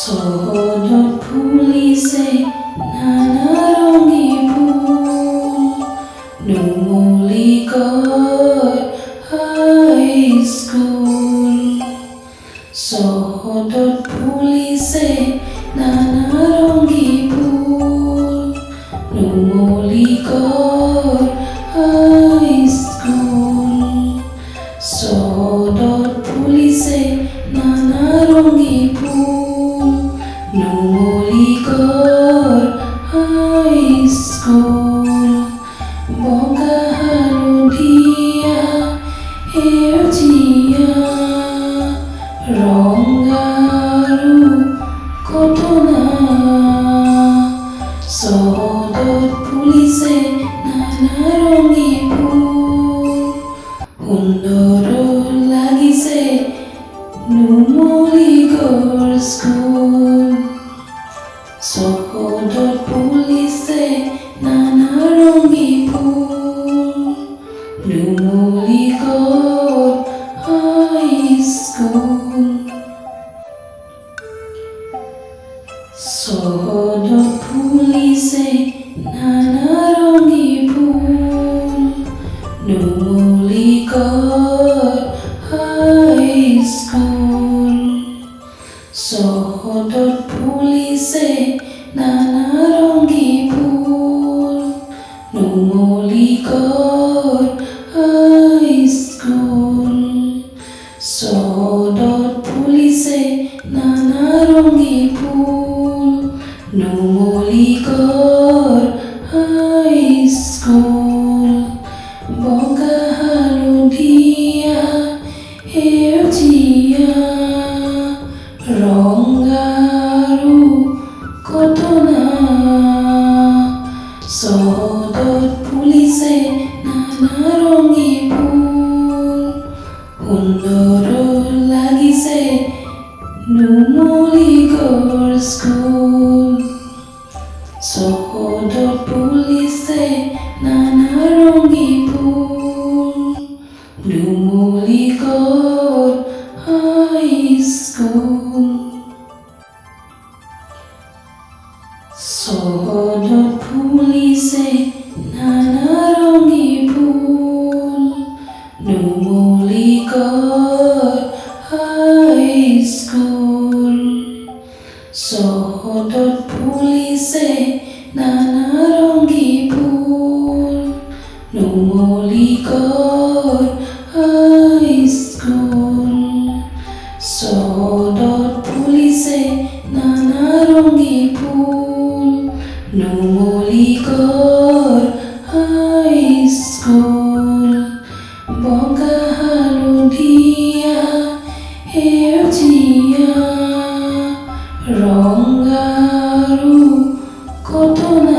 চহৰত ফুলিছে নানা ৰঙী ফুল, নুমলীগড় হাইস্কুল। চহৰত ফুলিছে নানা ৰঙী ফুল, নুমলীগড় হাইস্কুল। চহৰত ফুলিছে নানা ৰঙী ফুল, নুমলীগড় হাইস্কুল। বগা হালধীয়া সেউজীয়া ৰঙাৰু কটনা, চহৰত ফুলিছে নানা ৰঙী ফুল, সুন্দৰ লাগিছে নুমলীগড় স্কুল। চহৰত ফুলিছে নানা ৰঙী ফুল, নুমলীগড় হাইস্কুল। চহৰত ফুলিছে নানা ৰঙী ফুল, নুমলীগড় হাইস্কুল। চহৰত ফুলিছে নানা ৰঙী ফুল, নুমলীগড় হাইস্কুল। চহৰত ফুলিছে নানা ৰঙী ফুল, নুমলীগড় হাইস্কুল। বগা হালধীয়া সেউজীয়া, চহৰত ফুলিছে নানা ৰঙী ফুল, সুন্দৰ লাগিছে নুমলীগড় স্কুল। চহৰত ফুলিছে নানা ৰঙী ফুল, নুমলীগড় হাইস্কুল। চহৰত ফুলিছে নানা ৰঙী ফুল, নুমলীগড় হাইস্কুল। চহৰত ফুলিছে নানা ৰঙী ফুল, নুমলীগড় হাইস্কুল। চহৰত ফুলিছে নানা ৰঙী ফুল, নুমলীগড় হাইস্কুল। বগা হালধীয়া সেউজীয়া ৰঙাৰু কটনা,